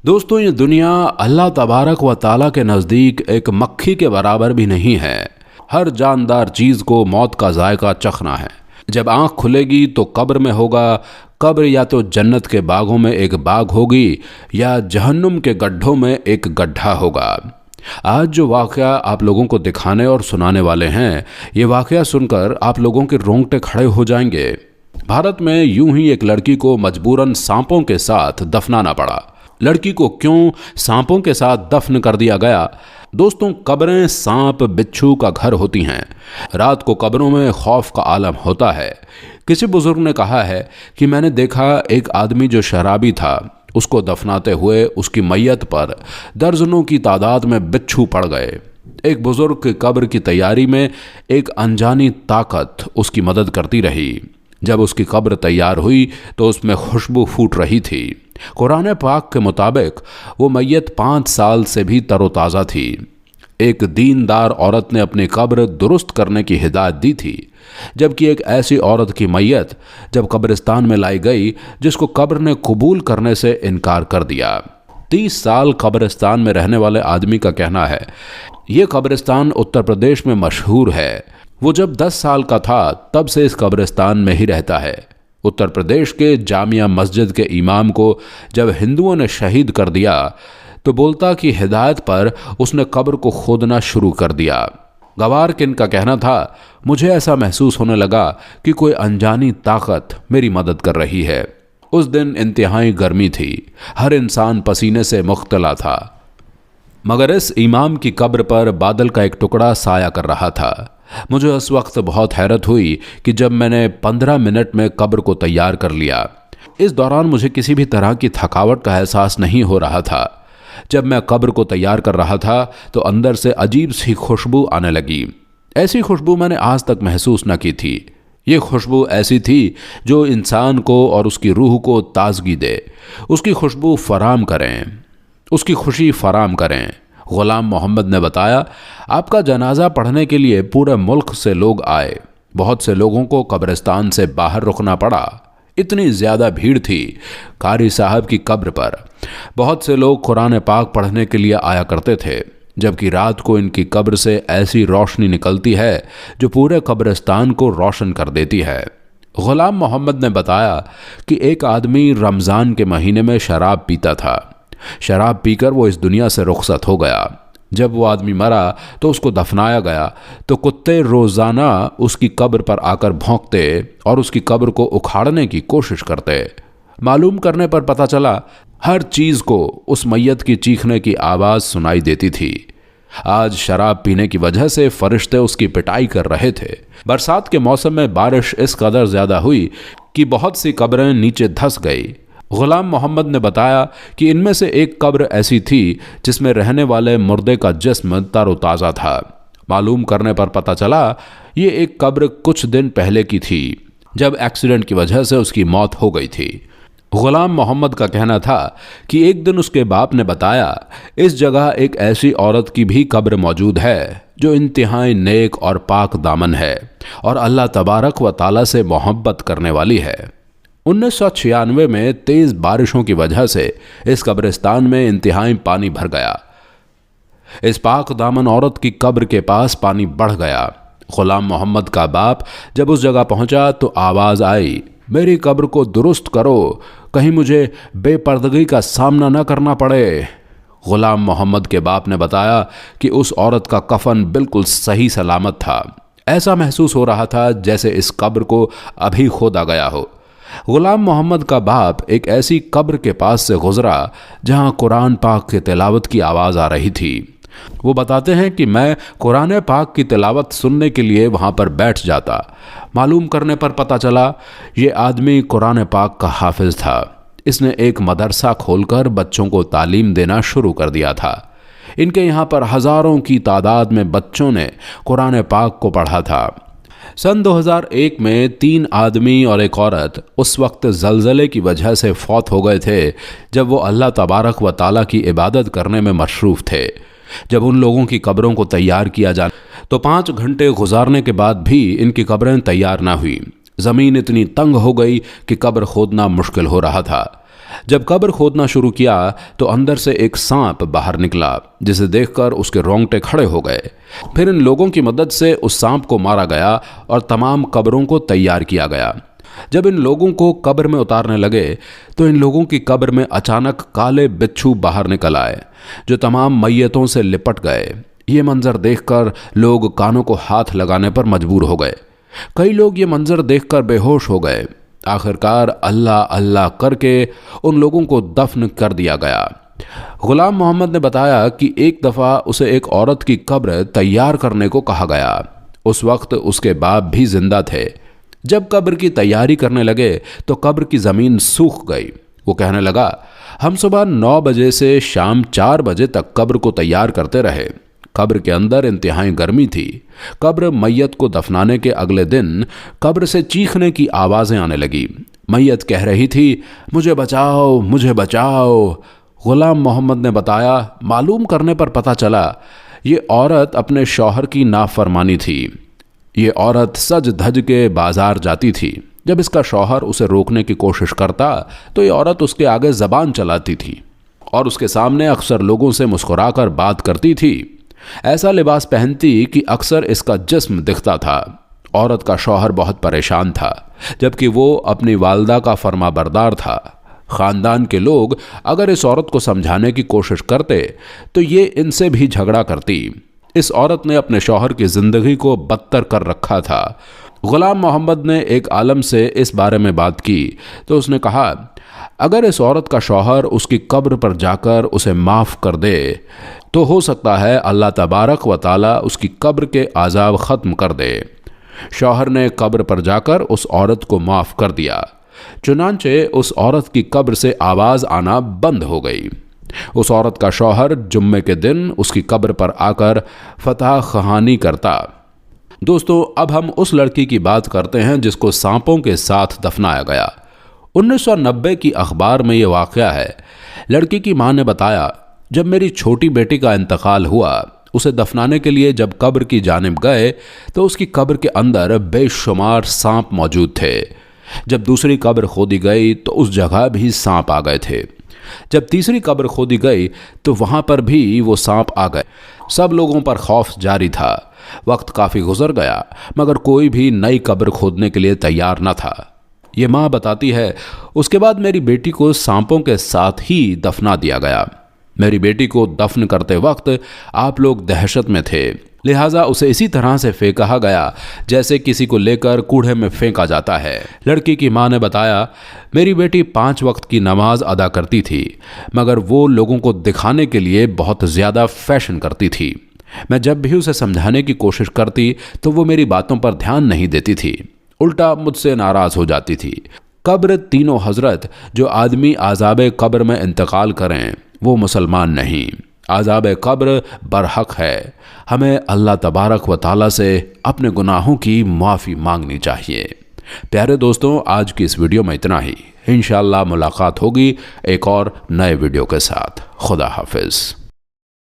दोस्तों, ये दुनिया अल्लाह तबारक व ताला के नज़दीक एक मक्खी के बराबर भी नहीं है। हर जानदार चीज़ को मौत का जायका चखना है। जब आँख खुलेगी तो कब्र में होगा। कब्र या तो जन्नत के बागों में एक बाग होगी या जहन्नुम के गड्ढों में एक गड्ढा होगा। आज जो वाक़या आप लोगों को दिखाने और सुनाने वाले हैं, ये वाक़या सुनकर आप लोगों के रोंगटे खड़े हो जाएंगे। भारत में यूं ही एक लड़की को मजबूरन सांपों के साथ दफनाना पड़ा। लड़की को क्यों सांपों के साथ दफन कर दिया गया? दोस्तों, कब्रें सांप बिच्छू का घर होती हैं। रात को कब्रों में खौफ का आलम होता है। किसी बुजुर्ग ने कहा है कि मैंने देखा एक आदमी जो शराबी था, उसको दफनाते हुए उसकी मैयत पर दर्जनों की तादाद में बिच्छू पड़ गए। एक बुजुर्ग की कब्र की तैयारी में एक अनजानी ताकत उसकी मदद करती रही। जब उसकी कब्र तैयार हुई तो उसमें खुशबू फूट रही थी। कुरान पाक के मुताबिक वो मैयत 5 साल से भी तरोताज़ा थी। एक दीनदार औरत ने अपनी कब्र दुरुस्त करने की हिदायत दी थी, जबकि एक ऐसी औरत की मैयत जब कब्रिस्तान में लाई गई जिसको कब्र ने कबूल करने से इनकार कर दिया। 30 साल कब्रिस्तान में रहने वाले आदमी का कहना है, ये कब्रिस्तान उत्तर प्रदेश में मशहूर है। वो जब 10 साल का था तब से इस कब्रिस्तान में ही रहता है। उत्तर प्रदेश के जामिया मस्जिद के इमाम को जब हिंदुओं ने शहीद कर दिया तो बोलता कि हिदायत पर उसने कब्र को खोदना शुरू कर दिया। गवार किन का कहना था, मुझे ऐसा महसूस होने लगा कि कोई अनजानी ताकत मेरी मदद कर रही है। उस दिन इंतहाई गर्मी थी, हर इंसान पसीने से मुख्तला था, मगर इस इमाम की कब्र पर बादल का एक टुकड़ा साया कर रहा था। मुझे उस वक्त बहुत हैरत हुई कि जब मैंने 15 मिनट में कब्र को तैयार कर लिया। इस दौरान मुझे किसी भी तरह की थकावट का एहसास नहीं हो रहा था। जब मैं कब्र को तैयार कर रहा था तो अंदर से अजीब सी खुशबू आने लगी। ऐसी खुशबू मैंने आज तक महसूस न की थी। ये खुशबू ऐसी थी जो इंसान को और उसकी रूह को ताजगी दे, उसकी खुशबू फराम करें, उसकी खुशी फराम करें। गुलाम मोहम्मद ने बताया, आपका जनाजा पढ़ने के लिए पूरे मुल्क से लोग आए। बहुत से लोगों को कब्रिस्तान से बाहर रुकना पड़ा। इतनी ज़्यादा भीड़ थी कारी साहब की कब्र पर। बहुत से लोग कुरान पाक पढ़ने के लिए आया करते थे, जबकि रात को इनकी कब्र से ऐसी रोशनी निकलती है जो पूरे कब्रिस्तान को रोशन कर देती है। गुलाम मोहम्मद ने बताया कि एक आदमी रमज़ान के महीने में शराब पीता था। शराब पीकर वो इस दुनिया से रुखसत हो गया। जब वो आदमी मरा तो उसको दफनाया गया तो कुत्ते रोज़ाना उसकी कब्र पर आकर भौंकते और उसकी कब्र को उखाड़ने की कोशिश करते। मालूम करने पर पता चला हर चीज़ को उस मैयत की चीखने की आवाज़ सुनाई देती थी। आज शराब पीने की वजह से फरिश्ते उसकी पिटाई कर रहे थे। बरसात के मौसम में बारिश इस कदर ज़्यादा हुई कि बहुत सी कब्रें नीचे धंस गई। गुलाम मोहम्मद ने बताया कि इनमें से एक कब्र ऐसी थी जिसमें रहने वाले मुर्दे का जिस्म तरोताज़ा था। मालूम करने पर पता चला ये एक कब्र कुछ दिन पहले की थी, जब एक्सीडेंट की वजह से उसकी मौत हो गई थी। गुलाम मोहम्मद का कहना था कि एक दिन उसके बाप ने बताया, इस जगह एक ऐसी औरत की भी कब्र मौजूद है जो इंतहाई नेक और पाक दामन है और अल्लाह तबारक व ताला से मोहब्बत करने वाली है। 1996 में तेज बारिशों की वजह से इस कब्रिस्तान में इंतहाई पानी भर गया। इस पाक दामन औरत की कब्र के पास पानी बढ़ गया। गुलाम मोहम्मद का बाप जब उस जगह पहुंचा तो आवाज़ आई, मेरी कब्र को दुरुस्त करो, कहीं मुझे बेपर्दगी का सामना न करना पड़े। गुलाम मोहम्मद के बाप ने बताया कि उस औरत का कफन बिल्कुल सही सलामत था। ऐसा महसूस हो रहा था जैसे इस कब्र को अभी खोदा गया हो। गुलाम मोहम्मद का बाप एक ऐसी कब्र के पास से गुजरा जहां कुरान पाक की तिलावत की आवाज़ आ रही थी। वो बताते हैं कि मैं कुरान पाक की तिलावत सुनने के लिए वहां पर बैठ जाता। मालूम करने पर पता चला ये आदमी कुरान पाक का हाफिज था। इसने एक मदरसा खोलकर बच्चों को तालीम देना शुरू कर दिया था। इनके यहाँ पर हज़ारों की तादाद में बच्चों ने कुरान पाक को पढ़ा था। सन 2001 में 3 आदमी और एक औरत उस वक्त ज़लज़ले की वजह से फौत हो गए थे जब वो अल्लाह तबारक व ताला की इबादत करने में मशरूफ़ थे। जब उन लोगों की कब्रों को तैयार किया जाना तो 5 घंटे गुजारने के बाद भी इनकी कब्रें तैयार ना हुई। ज़मीन इतनी तंग हो गई कि कब्र खोदना मुश्किल हो रहा था। जब कब्र खोदना शुरू किया तो अंदर से एक सांप बाहर निकला, जिसे देखकर उसके रोंगटे खड़े हो गए। फिर इन लोगों की मदद से उस सांप को मारा गया और तमाम कब्रों को तैयार किया गया। जब इन लोगों को कब्र में उतारने लगे तो इन लोगों की कब्र में अचानक काले बिच्छू बाहर निकल आए, जो तमाम मैयतों से लिपट गए। ये मंजर देखकर लोग कानों को हाथ लगाने पर मजबूर हो गए। कई लोग ये मंजर देखकर बेहोश हो गए। आखिरकार अल्लाह अल्लाह करके उन लोगों को दफन कर दिया गया। गुलाम मोहम्मद ने बताया कि एक दफ़ा उसे एक औरत की कब्र तैयार करने को कहा गया। उस वक्त उसके बाप भी जिंदा थे। जब कब्र की तैयारी करने लगे तो कब्र की ज़मीन सूख गई। वो कहने लगा, हम सुबह 9 बजे से शाम 4 बजे तक कब्र को तैयार करते रहे। कब्र के अंदर इंतहाई गर्मी थी। कब्र मैयत को दफनाने के अगले दिन कब्र से चीखने की आवाज़ें आने लगी। मैयत कह रही थी, मुझे बचाओ, मुझे बचाओ। गुलाम मोहम्मद ने बताया, मालूम करने पर पता चला ये औरत अपने शौहर की नाफरमानी थी। ये औरत सज धज के बाजार जाती थी। जब इसका शौहर उसे रोकने की कोशिश करता तो ये औरत उसके आगे ज़बान चलाती थी और उसके सामने अक्सर लोगों से मुस्कुराकर बात करती थी। ऐसा लिबास पहनती कि अक्सर इसका जिस्म दिखता था। औरत का शौहर बहुत परेशान था, जबकि वो अपनी वालदा का फर्माबरदार था। ख़ानदान के लोग अगर इस औरत को समझाने की कोशिश करते तो ये इनसे भी झगड़ा करती। इस औरत ने अपने शौहर की ज़िंदगी को बदतर कर रखा था। गुलाम मोहम्मद ने एक आलम से इस बारे में बात की तो उसने कहा, अगर इस औरत का शौहर उसकी कब्र पर जाकर उसे माफ़ कर दे तो हो सकता है अल्लाह तबारक व ताला उसकी कब्र के आज़ाब ख़त्म कर दे। शौहर ने कब्र पर जाकर उस औरत को माफ़ कर दिया। चुनांचे उस औरत की कब्र से आवाज़ आना बंद हो गई। उस औरत का शौहर जुम्मे के दिन उसकी कब्र पर आकर फतह ख़हानी करता। दोस्तों, अब हम उस लड़की की बात करते हैं जिसको सांपों के साथ दफनाया गया। 1990 की अखबार में ये वाक़या है। लड़की की मां ने बताया, जब मेरी छोटी बेटी का इंतकाल हुआ, उसे दफनाने के लिए जब कब्र की जानिब गए तो उसकी कब्र के अंदर बेशुमार सांप मौजूद थे। जब दूसरी कब्र खोदी गई तो उस जगह भी सांप आ गए थे। जब तीसरी कब्र खोदी गई तो वहाँ पर भी वो सांप आ गए। सब लोगों पर खौफ जारी था। वक्त काफ़ी गुजर गया मगर कोई भी नई कब्र खोदने के लिए तैयार न था। ये माँ बताती है, उसके बाद मेरी बेटी को सांपों के साथ ही दफना दिया गया। मेरी बेटी को दफन करते वक्त आप लोग दहशत में थे, लिहाजा उसे इसी तरह से फेंका गया जैसे किसी को लेकर कूड़े में फेंका जाता है। लड़की की मां ने बताया, मेरी बेटी 5 वक्त की नमाज अदा करती थी मगर वो लोगों को दिखाने के लिए बहुत ज़्यादा फैशन करती थी। मैं जब भी उसे समझाने की कोशिश करती तो वो मेरी बातों पर ध्यान नहीं देती थी, उल्टा मुझसे नाराज़ हो जाती थी। कब्र तीनों हजरत, जो आदमी आज़ाब कब्र में इंतकाल करें वो मुसलमान नहीं। आज़ाब कब्र बरहक है। हमें अल्लाह तबारक व ताला से अपने गुनाहों की माफ़ी मांगनी चाहिए। प्यारे दोस्तों, आज की इस वीडियो में इतना ही। इंशाअल्लाह मुलाकात होगी एक और नए वीडियो के साथ। खुदा हाफिज़।